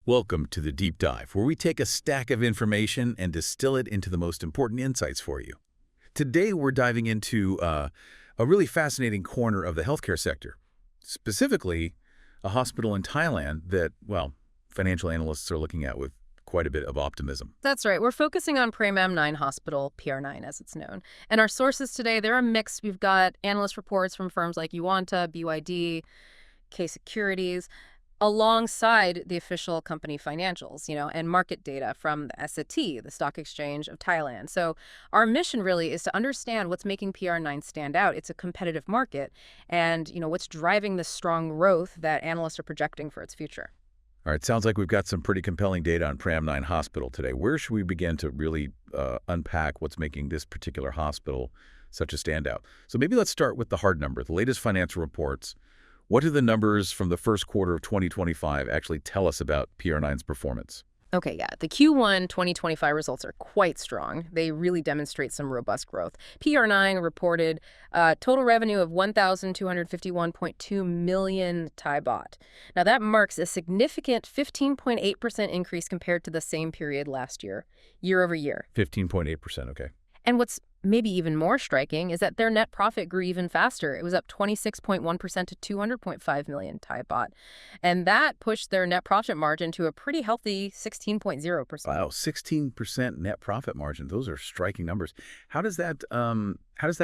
Welcome to the Deep Dive, where we take a stack of information and distill it into the most important insights for you. Today, we're diving into a really fascinating corner of the healthcare sector, specifically a hospital in Thailand that, well, financial analysts are looking at with quite a bit of optimism. That's right. We're focusing on PR9 Hospital, PR9 as it's known. And our sources today, they're a mix. We've got analyst reports from firms like Uwanta, BYD, K Securities, alongside the official company financials, and market data from the SAT, the Stock Exchange of Thailand. So our mission really is to understand what's making PR9 stand out. It's a competitive market and, what's driving the strong growth that analysts are projecting for its future. All right, sounds like we've got some pretty compelling data on PR9 Hospital today. Where should we begin to really unpack what's making this particular hospital such a standout? So maybe let's start with the hard number, the latest financial reports. What do the numbers from the first quarter of 2025 actually tell us about PR9's performance? Okay, yeah. The Q1 2025 results are quite strong. They really demonstrate some robust growth. PR9 reported total revenue of 1,251.2 million Thai baht. Now, that marks a significant 15.8% increase compared to the same period last year over year. 15.8%, okay. And what's maybe even more striking is that their net profit grew even faster. It was up 26.1% to 200.5 million Thai baht. And that pushed their net profit margin to a pretty healthy 16.0%. Wow, 16% net profit margin. Those are striking numbers. How does that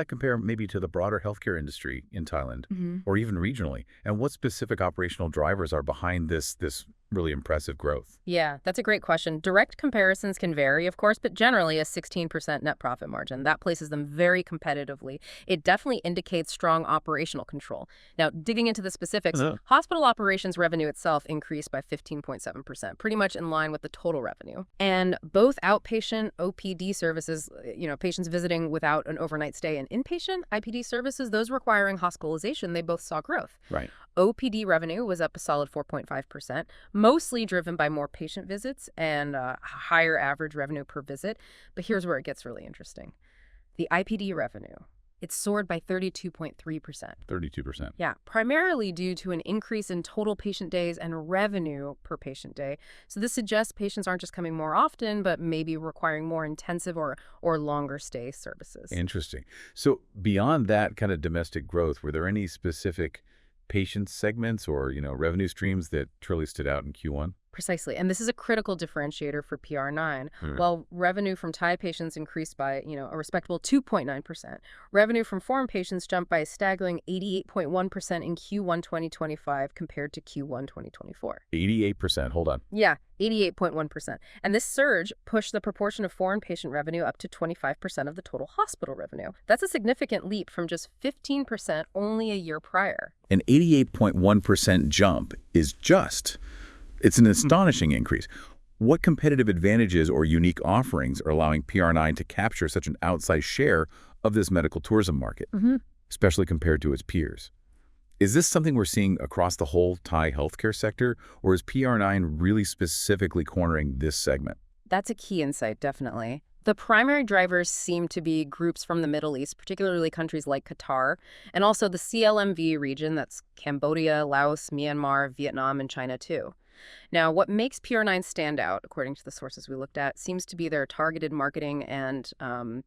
compare maybe to the broader healthcare industry in Thailand or even regionally? And what specific operational drivers are behind this really impressive growth? Yeah, that's a great question. Direct comparisons can vary, of course, but generally a 16% net profit margin. That places them very competitively. It definitely indicates strong operational control. Now, digging into the specifics, hospital operations revenue itself increased by 15.7%, pretty much in line with the total revenue. And both outpatient OPD services, patients visiting without an overnight stay, and inpatient IPD services, those requiring hospitalization, they both saw growth. Right. OPD revenue was up a solid 4.5%, mostly driven by more patient visits and higher average revenue per visit. But here's where it gets really interesting. The IPD revenue, it soared by 32.3%. 32%. Yeah, primarily due to an increase in total patient days and revenue per patient day. So this suggests patients aren't just coming more often, but maybe requiring more intensive or longer stay services. Interesting. So beyond that kind of domestic growth, were there any specific patient segments or, revenue streams that truly stood out in Q1? Precisely. And this is a critical differentiator for PR9. While revenue from Thai patients increased by, a respectable 2.9%, revenue from foreign patients jumped by a staggering 88.1% in Q1 2025 compared to Q1 2024. 88%. Hold on. Yeah, 88.1%. And this surge pushed the proportion of foreign patient revenue up to 25% of the total hospital revenue. That's a significant leap from just 15% only a year prior. An 88.1% jump is it's an astonishing increase. What competitive advantages or unique offerings are allowing PR9 to capture such an outsized share of this medical tourism market, especially compared to its peers? Is this something we're seeing across the whole Thai healthcare sector, or is PR9 really specifically cornering this segment? That's a key insight, definitely. The primary drivers seem to be groups from the Middle East, particularly countries like Qatar, and also the CLMV region, that's Cambodia, Laos, Myanmar, Vietnam, and China too. Now, what makes PR9 stand out, according to the sources we looked at, seems to be their targeted marketing and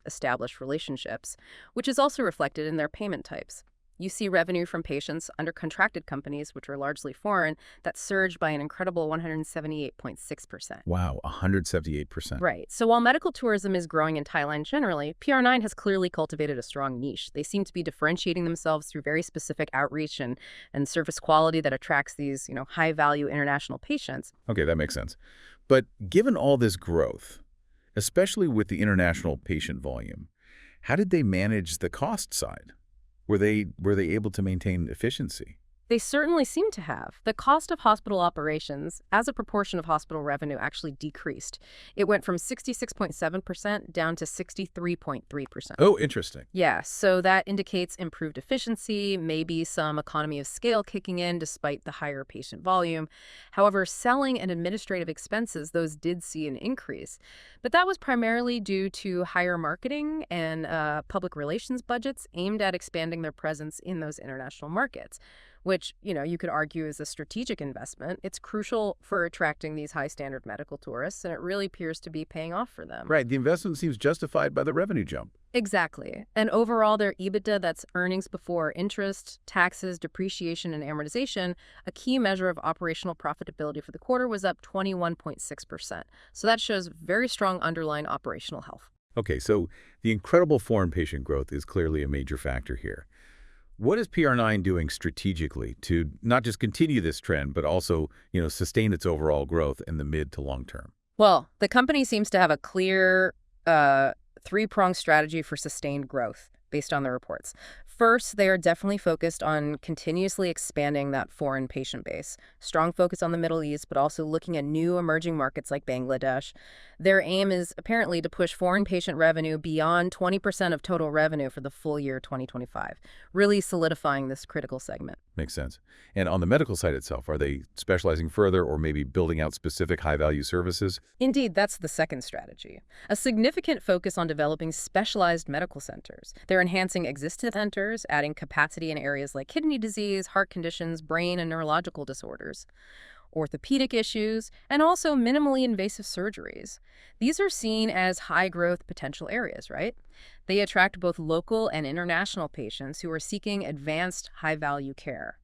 established relationships, which is also reflected in their payment types. You see revenue from patients under contracted companies, which are largely foreign, that surged by an incredible 178.6%. Wow, 178%. Right. So while medical tourism is growing in Thailand generally, PR9 has clearly cultivated a strong niche. They seem to be differentiating themselves through very specific outreach and service quality that attracts these, high-value international patients. Okay, that makes sense. But given all this growth, especially with the international patient volume, how did they manage the cost side? Were they able to maintain efficiency? They certainly seem to have. The cost of hospital operations as a proportion of hospital revenue actually decreased. It went from 66.7% down to 63.3%. Oh, interesting. Yeah, so that indicates improved efficiency, maybe some economy of scale kicking in despite the higher patient volume. However, selling and administrative expenses, those did see an increase. But that was primarily due to higher marketing and public relations budgets aimed at expanding their presence in those international markets, which, you could argue is a strategic investment. It's crucial for attracting these high-standard medical tourists, and it really appears to be paying off for them. Right. The investment seems justified by the revenue jump. Exactly. And overall, their EBITDA, that's earnings before interest, taxes, depreciation, and amortization, a key measure of operational profitability for the quarter, was up 21.6%. So that shows very strong underlying operational health. Okay, so the incredible foreign patient growth is clearly a major factor here. What is PR9 doing strategically to not just continue this trend, but also, sustain its overall growth in the mid to long term? Well, the company seems to have a clear three-pronged strategy for sustained growth based on the reports. First, they are definitely focused on continuously expanding that foreign patient base. Strong focus on the Middle East, but also looking at new emerging markets like Bangladesh. Their aim is apparently to push foreign patient revenue beyond 20% of total revenue for the full year 2025, really solidifying this critical segment. Makes sense. And on the medical side itself, are they specializing further or maybe building out specific high-value services? Indeed, that's the second strategy. A significant focus on developing specialized medical centers. They're enhancing existing centers, adding capacity in areas like kidney disease, heart conditions, brain and neurological disorders, orthopedic issues, and also minimally invasive surgeries. These are seen as high-growth potential areas, right? They attract both local and international patients who are seeking advanced, high-value care.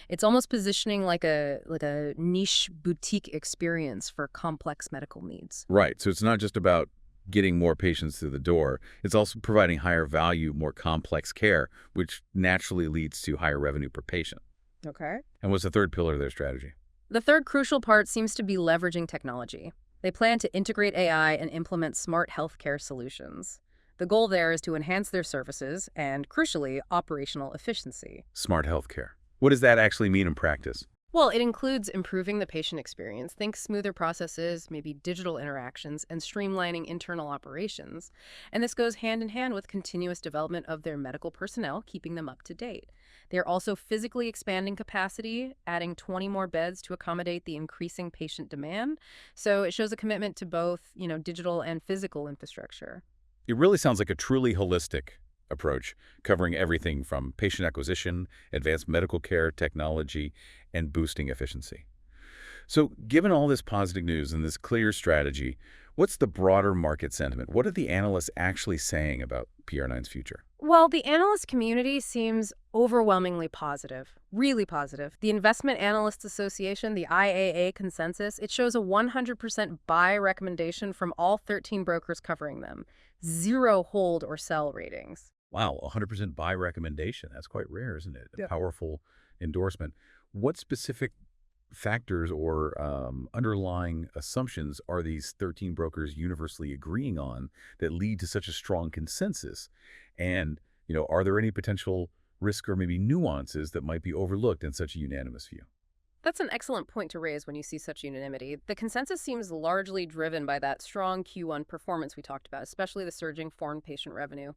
It's almost positioning like a niche boutique experience for complex medical needs. Right. So it's not just about getting more patients through the door. It's also providing higher value, more complex care, which naturally leads to higher revenue per patient. Okay. And what's the third pillar of their strategy? The third crucial part seems to be leveraging technology. They plan to integrate AI and implement smart healthcare solutions. The goal there is to enhance their services and, crucially, operational efficiency. Smart healthcare. What does that actually mean in practice? Well, it includes improving the patient experience, think smoother processes, maybe digital interactions, and streamlining internal operations. And this goes hand in hand with continuous development of their medical personnel, keeping them up to date. They're also physically expanding capacity, adding 20 more beds to accommodate the increasing patient demand. So it shows a commitment to both, digital and physical infrastructure. It really sounds like a truly holistic approach, covering everything from patient acquisition, advanced medical care, technology, and boosting efficiency. So given all this positive news and this clear strategy, what's the broader market sentiment? What are the analysts actually saying about PR9's future? Well, the analyst community seems overwhelmingly positive, really positive. The Investment Analysts Association, the IAA consensus, it shows a 100% buy recommendation from all 13 brokers covering them. 0 hold or sell ratings. Wow, 100% buy recommendation. That's quite rare, isn't it? Yeah. A powerful endorsement. What specific factors or underlying assumptions are these 13 brokers universally agreeing on that lead to such a strong consensus? And, are there any potential risk or maybe nuances that might be overlooked in such a unanimous view? That's an excellent point to raise when you see such unanimity. The consensus seems largely driven by that strong Q1 performance we talked about, especially the surging foreign patient revenue,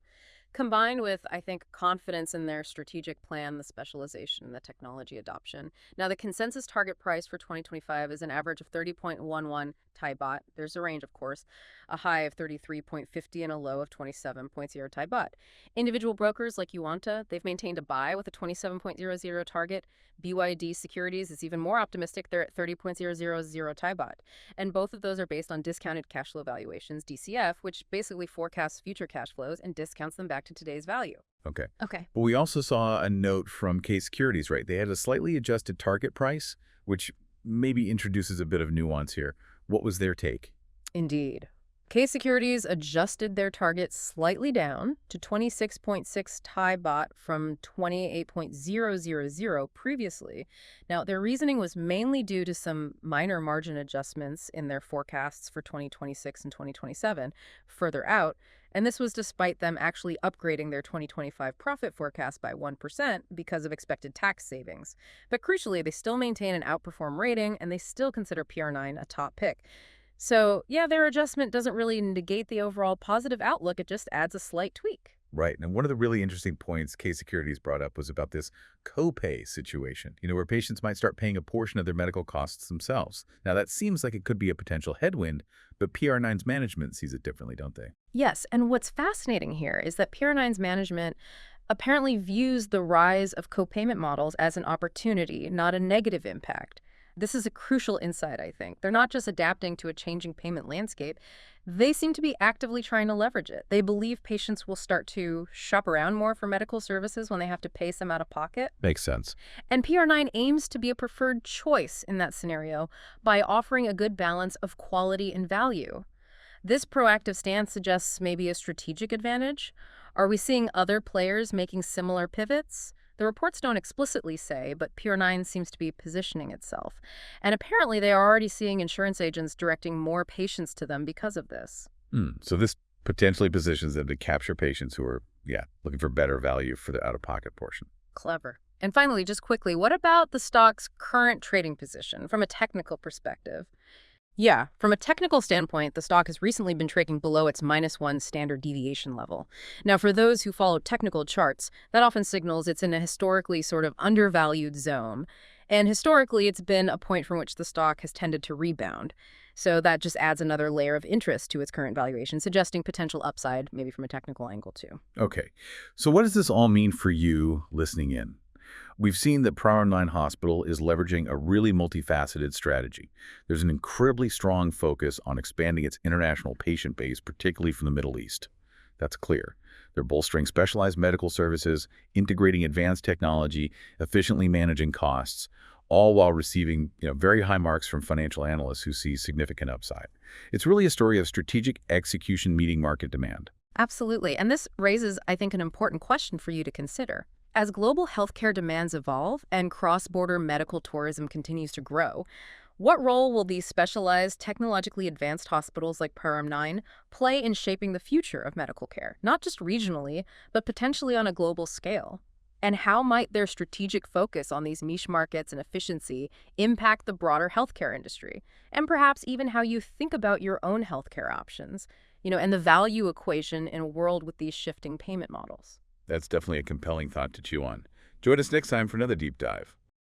combined with, I think, confidence in their strategic plan, the specialization, and the technology adoption. Now, the consensus target price for 2025 is an average of 30.11 Thai baht. There's a range, of course, a high of 33.50 and a low of 27.0 Thai baht. Individual brokers like Yuanta, they've maintained a buy with a 27.00 target. BYD Securities is even more optimistic. They're at 30.000 Thai baht. And both of those are based on discounted cash flow valuations, DCF, which basically forecasts future cash flows and discounts them back to today's value. Okay. Okay. But we also saw a note from Case Securities, right? They had a slightly adjusted target price, which maybe introduces a bit of nuance here. What was their take? Indeed. Case Securities adjusted their target slightly down to 26.6 Thai baht from 28.000 previously. Now, their reasoning was mainly due to some minor margin adjustments in their forecasts for 2026 and 2027 further out, and this was despite them actually upgrading their 2025 profit forecast by 1% because of expected tax savings. But crucially, they still maintain an outperform rating, and they still consider PR9 a top pick. So, yeah, their adjustment doesn't really negate the overall positive outlook. It just adds a slight tweak. Right. And one of the really interesting points Case Securities brought up was about this copay situation, where patients might start paying a portion of their medical costs themselves. Now, that seems like it could be a potential headwind, but PR9's management sees it differently, don't they? Yes, and what's fascinating here is that PR9's management apparently views the rise of copayment models as an opportunity, not a negative impact. This is a crucial insight, I think. They're not just adapting to a changing payment landscape. They seem to be actively trying to leverage it. They believe patients will start to shop around more for medical services when they have to pay some out of pocket. Makes sense. And PR9 aims to be a preferred choice in that scenario by offering a good balance of quality and value. This proactive stance suggests maybe a strategic advantage. Are we seeing other players making similar pivots? The reports don't explicitly say, but PR9 seems to be positioning itself. And apparently they are already seeing insurance agents directing more patients to them because of this. So this potentially positions them to capture patients who are, looking for better value for the out-of-pocket portion. Clever. And finally, just quickly, what about the stock's current trading position from a technical perspective? Yeah, from a technical standpoint, the stock has recently been trading below its -1 standard deviation level. Now, for those who follow technical charts, that often signals it's in a historically sort of undervalued zone. And historically, it's been a point from which the stock has tended to rebound. So that just adds another layer of interest to its current valuation, suggesting potential upside, maybe from a technical angle too. Okay, so what does this all mean for you listening in? We've seen that PR9 Hospital is leveraging a really multifaceted strategy. There's an incredibly strong focus on expanding its international patient base, particularly from the Middle East. That's clear. They're bolstering specialized medical services, integrating advanced technology, efficiently managing costs, all while receiving very high marks from financial analysts who see significant upside. It's really a story of strategic execution meeting market demand. Absolutely. And this raises, I think, an important question for you to consider. As global healthcare demands evolve and cross-border medical tourism continues to grow, what role will these specialized, technologically advanced hospitals like PR9 play in shaping the future of medical care, not just regionally, but potentially on a global scale? And how might their strategic focus on these niche markets and efficiency impact the broader healthcare industry? And perhaps even how you think about your own healthcare options, and the value equation in a world with these shifting payment models. That's definitely a compelling thought to chew on. Join us next time for another deep dive.